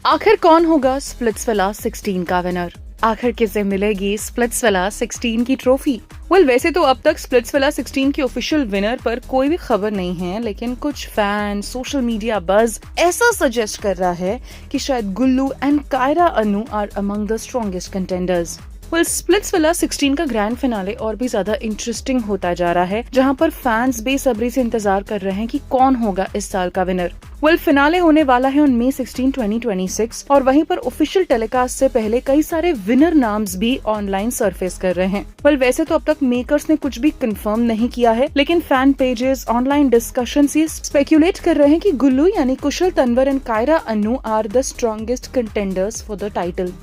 आखिर कौन होगा स्प्लिट्सविला 16 का विनर? आखिर किसे मिलेगी स्प्लिट्सविला 16 की ट्रॉफी? वैसे तो अब तक स्प्लिट्सविला 16 की ऑफिशियल विनर पर कोई भी खबर नहीं है, लेकिन कुछ फैन सोशल मीडिया बज ऐसा सजेस्ट कर रहा है कि शायद Gullu and Kaira Anu are among the strongest contenders. Splitsvilla 16 का ग्रैंड फिनाले और भी ज्यादा इंटरेस्टिंग होता जा रहा है, जहां पर फैंस बेसब्री से इंतजार कर रहे हैं कि कौन होगा इस साल का विनर। फिनाले होने वाला है ऑन May 16, 2026 और वहीं पर ऑफिशियल टेलीकास्ट से पहले कई सारे विनर नाम्स भी ऑनलाइन सरफेस कर रहे हैं। वैसे तो अब तक मेकर्स ने कुछ भी कंफर्म नहीं किया है, लेकिन फैन पेजेस, ऑनलाइन डिस्कशंस ये स्पेक्यूलेट कर रहे हैं कि गुल्लू यानी Kushal Tanwar and Kaira Anu are the strongest contenders for the title.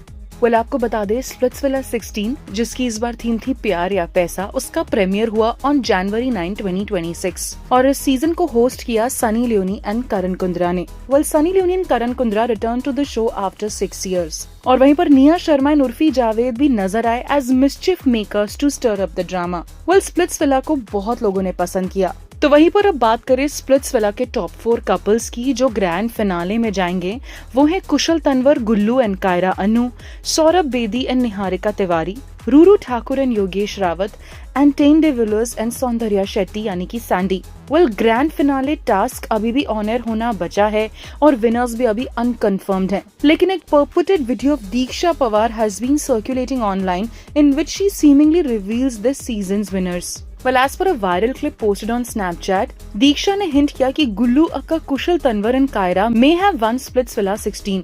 आपको बता दें, स्प्लिट्सविला 16 जिसकी इस बार थीम थी प्यार या पैसा, उसका प्रीमियर हुआ ऑन January 9, 2026 और इस सीजन को होस्ट किया सनी लियोनी एंड करण कुंद्रा ने। Sunny Leone and Karan Kundra return to the show after 6 years और वहीं पर निया शर्मा एंड उर्फी जावेद भी नजर आए as mischief makers to stir up the drama. Splitsvilla को बहुत लोगों ने पसंद किया। तो वहीं पर अब बात करें स्प्लिट्सविला के टॉप 4 कपल्स की जो ग्रैंड फिनाले में जाएंगे, वो है Kushal Tanwar, Gullu and Kaira Anu, Saurabh Bedi and Niharika Tiwari, Ruru Thakur and Yogesh Rawat and Tayne De Villiers and Soundarya Shetty यानी कि सैंडी। ग्रैंड फिनाले टास्क अभी भी ऑन एयर होना बचा है और विनर्स भी अभी अनकंफर्म्ड हैं। लेकिन एक purported video of Diksha Pawar has been circulating online in which she seemingly reveals this season's winners. As per a viral clip posted on Snapchat, Diksha ने हिंट किया कि Gullu aka, Kushal Tanwar and Kaira may have won Splitsvilla 16।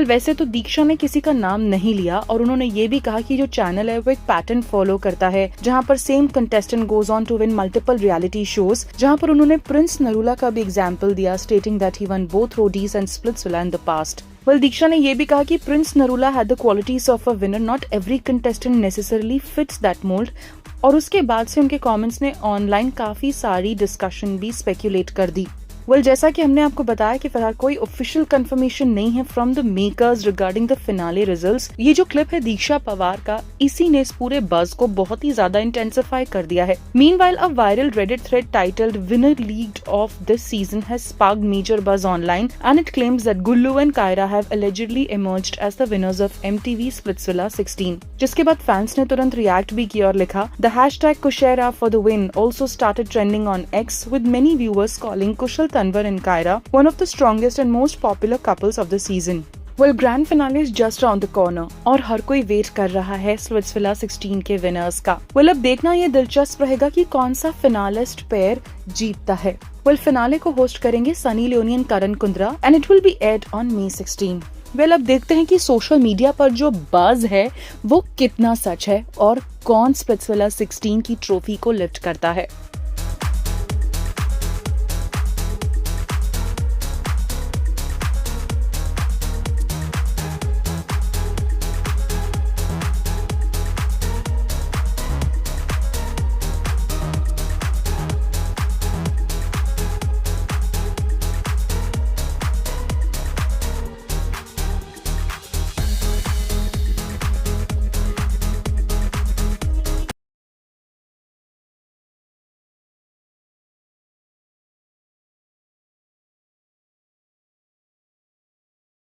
वैसे तो दीक्षा ने किसी का नाम नहीं लिया और उन्होंने ये भी कहा कि जो चैनल है वो एक पैटर्न फॉलो करता है, जहां पर same contestant goes on to win multiple reality shows, जहां पर उन्होंने प्रिंस नरूला का भी एग्जाम्पल दिया, stating that he won both Roadies and Splitsvilla in the past. Diksha ने ये भी कहा कि Prince Narula had the qualities of a winner, not every contestant necessarily fits that mould. और उसके बाद से उनके कमेंट्स ने ऑनलाइन काफी सारी डिस्कशन भी स्पेक्यूलेट कर दी। जैसा कि हमने आपको बताया कि फिलहाल कोई ऑफिशियल कंफर्मेशन नहीं है from the makers regarding the finale results. ये जो क्लिप है दीक्षा पवार का, इसी ने इस पूरे बज को बहुत ही ज्यादा इंटेंसिफाई कर दिया है। Meanwhile a viral Reddit thread titled winner leaked of this season has sparked major buzz online and it claims that Gullu and Kaira have allegedly emerged as the winners of MTV Splitsvilla 16। जिसके बाद fans ने तुरंत react भी किया और लिखा, The hashtag Kushera for the win also started trending on X with many viewers calling Kushal Tanwar and Kaira one of the strongest and most popular couples of the season। Grand finale is just around the corner और हर कोई wait कर रहा है Splitsvilla 16 के winners का। अब देखना ये दिलचस्प रहेगा कि कौन सा फिनालिस्ट पेयर जीतता है। फिनाले को होस्ट करेंगे Sunny Leone and Karan Kundra and it will be aired on May 16। अब देखते हैं कि सोशल मीडिया पर जो बज है वो कितना सच है और कौन स्प्लिट्सविला 16 की ट्रॉफी को लिफ्ट करता है।